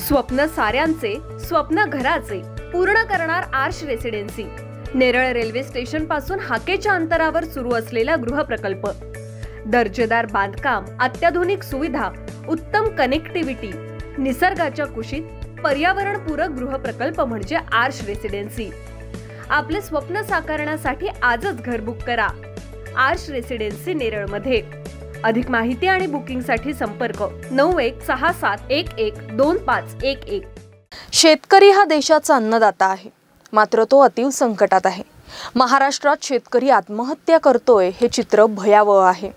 स्वप्न साऱ्यांचे, स्वप्न घराचे पूर्ण करणार Aarsh residency. Neral railway station पासून हाकेच्या अंतरावर सुरू असलेला गृहप्रकल्प, दर्जेदार बांधकाम, अत्याधुनिक सुविधा, उत्तम कनेक्टिव्हिटी, निसर्गाच्या कुशीत पर्यावरणपूरक गृहप्रकल्प म्हणजे आर्श रेसिडेन्सी। आपले स्वप्न साकारण्यासाठी आजच घर बुक करा आर्श रेसिडेन्सी नेरळ मध्ये। अधिक माहिती आणि बुकिंगसाठी संपर्क 9167112511। शेतकरी हा देशाचा अन्नदाता आहे, मात्र तो अतीव संकटात आहे। महाराष्ट्रात शेतकरी आत्महत्या करतोय हे चित्र भयावह आहे।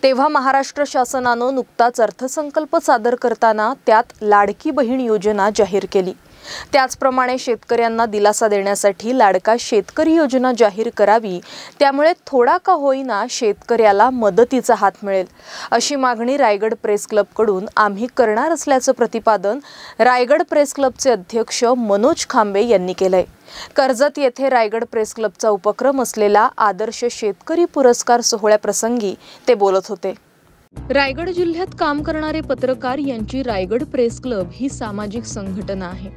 तेव्हा महाराष्ट्र शासनाने नुकताच अर्थसंकल्प सादर करताना त्यात लाडकी बहीण योजना जाहीर केली। त्याचप्रमाणे शेतकऱ्यांना दिलासा देण्यासाठी लाडका शेतकरी योजना जाहीर करावी, त्यामुळे थोडा का होईना शेतकऱ्याला मदतीचा हात मिळेल, अशी मागणी रायगड प्रेस क्लबकडून आम्ही करणार असल्याचं प्रतिपादन रायगड प्रेस क्लबचे अध्यक्ष मनोज खांबे यांनी केलंय। कर्जत येथे रायगड प्रेस क्लबचा उपक्रम असलेला आदर्श शेतकरी पुरस्कार सोहळ्याप्रसंगी ते बोलत होते। रायगड जिल्ह्यात काम करणारे पत्रकार यांची रायगड प्रेस क्लब ही सामाजिक संघटना आहे।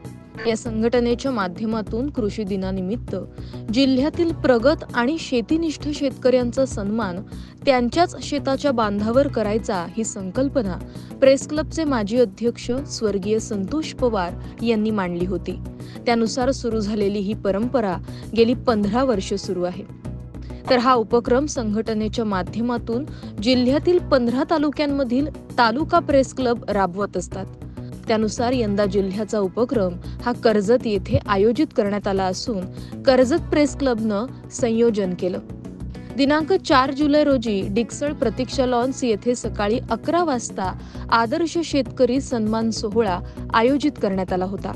या संघटनेच्या माध्यमातून कृषी दिनानिमित्त जिल्ह्यातील प्रगत आणि शेतीनिष्ठ शेतकऱ्यांचा सन्मान त्यांच्याच शेताच्या बांधावर करायचा ही संकल्पना प्रेस क्लबचे माजी अध्यक्ष स्वर्गीय संतोष पवार यांनी मांडली होती। त्यानुसार सुरू झालेली ही परंपरा गेली 15 वर्ष सुरू आहे। तर हा उपक्रम संघटनेच्या माध्यमातून जिल्ह्यातील 15 तालुक्यांमधील तालुका प्रेस क्लब राबवत असतात। त्यानुसार यंदा जिल्ह्याचा उपक्रम हा कर्जत येथे आयोजित करण्यात आला असून कर्जत प्रेस क्लबनं संयोजन केलं। दिनांक 4 जुलै रोजी डिक्सळ प्रतीक्षा लॉन्स येथे सकाळी 11 वाजता आदर्श शेतकरी सन्मान सोहळा आयोजित करण्यात आला होता।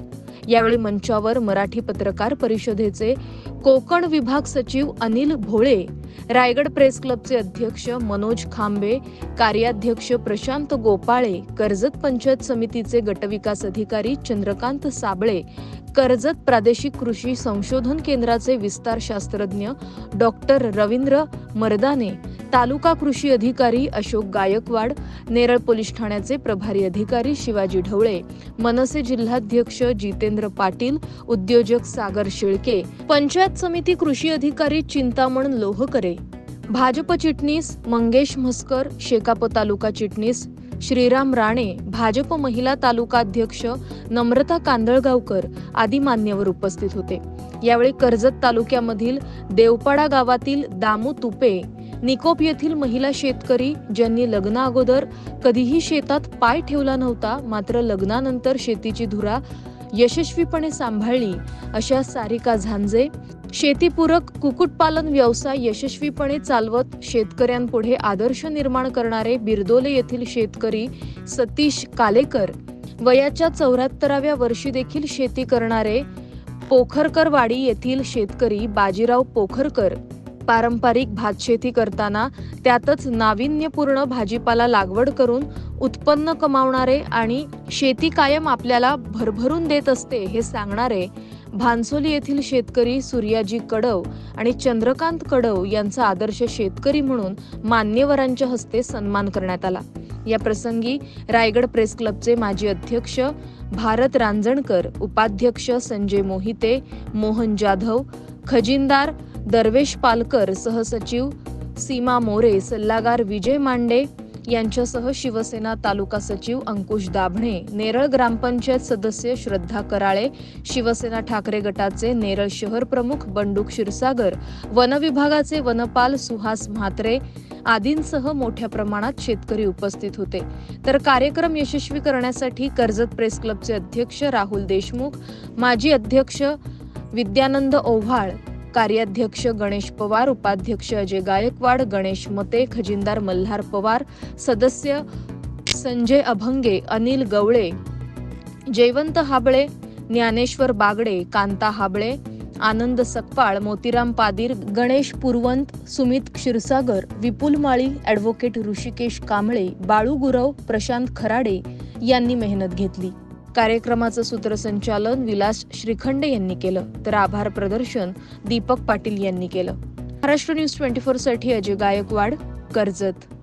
यावेळी मंचावर मराठी पत्रकार परिषदेचे कोकण विभाग सचिव अनिल भोळे, रायगड प्रेस क्लबचे अध्यक्ष मनोज खांबे, कार्याध्यक्ष प्रशांत गोपाळे, कर्जत पंचायत समितीचे गटविकास अधिकारी चंद्रकांत साबळे, कर्जत प्रादेशिक कृषी संशोधन केंद्राचे विस्तार शास्त्रज्ञ डॉक्टर रवींद्र मर्दाने, तालुका कृषी अधिकारी अशोक गायकवाड, नेरळ पोलीस ठाण्याचे प्रभारी अधिकारी शिवाजी ढवळे, मनसे जिल्हाध्यक्ष जितेंद्र पाटील, उद्योजक सागर शेळके, पंचायत समिती कृषी अधिकारी चिंतामण लोहकरे, भाजप चिटणीस मंगेश म्हस्कर, शेकाप तालुका चिटणीस श्रीराम राणे, भाजप महिला तालुका अध्यक्ष नम्रता कांदळगावकर आदी मान्यवर उपस्थित होते। यावेळी कर्जत तालुक्यामधील देवपाडा गावातील दामू तुपे, निकोप येथील महिला शेतकरी ज्यांनी लग्ना अगोदर कधीही शेतात पाय ठेवला नव्हता, मात्र लग्नानंतर शेतीची धुरा यशस्वीपणे सांभाळली अशा सारिका झांजे, शेतीपूरक कुक्कुटपालन व्यवसाय यशस्वीपणे चालवत शेतकऱ्यांपुढे आदर्श निर्माण करणारे बिरदोले येथील शेतकरी सतीश कालेकर, वयाच्या 74व्या वर्षी देखील शेती करणारे पोखरकरवाडी येथील शेतकरी बाजीराव पोखरकर, पारंपरिक भातशेती करताना त्यातच नाविन्यपूर्ण भाजीपाला लागवड करून उत्पन्न कमावणारे आणि शेती कायम आपल्याला भरभरून देत असते हे सांगणारे भानसोली येथील शेतकरी सूर्याजी कडव आणि चंद्रकांत कडव यांचा आदर्श शेतकरी म्हणून मान्यवरांच्या हस्ते सन्मान करण्यात आला। या प्रसंगी रायगड प्रेस क्लबचे माजी अध्यक्ष भारत रांजणकर, उपाध्यक्ष संजय मोहिते, मोहन जाधव, खजिनदार दरवेश पालकर, सहसचिव सीमा मोरे, सल्लागार विजय मांडे यांच्यासह शिवसेना तालुका सचिव अंकुश दाभणे, नेरळ ग्रामपंचायत सदस्य श्रद्धा कराळे, शिवसेना ठाकरे गटाचे नेरळ शहर प्रमुख बंडू क्षीरसागर, वन विभागाचे वनपाल सुहास म्हात्रे आदींसह मोठ्या प्रमाणात शेतकरी उपस्थित होते। तर कार्यक्रम यशस्वी करण्यासाठी कर्जत प्रेस क्लबचे अध्यक्ष राहुल देशमुख, माजी अध्यक्ष विद्यानंद ओव्हाळ, कार्याध्यक्ष गणेश पवार, उपाध्यक्ष अजय गायकवाड, गणेश मते, खजिनदार मल्हार पवार, सदस्य संजय अभंगे, अनिल गवळे, जयवंत हाबळे, ज्ञानेश्वर बागडे, कांता हाबळे, आनंद सकपाळ, मोतीराम पादीर, गणेश पुरवंत, सुमित क्षीरसागर, विपुल माळी, ॲडव्होकेट ऋषिकेश कांबळे, बाळू गुरव, प्रशांत खराडे यांनी मेहनत घेतली। कार्यक्रमाचं सूत्रसंचालन विलास श्रीखंडे यांनी केलं, तर आभार प्रदर्शन दीपक पाटील यांनी केलं। महाराष्ट्र न्यूज 24 साठी अजय गायकवाड, कर्जत।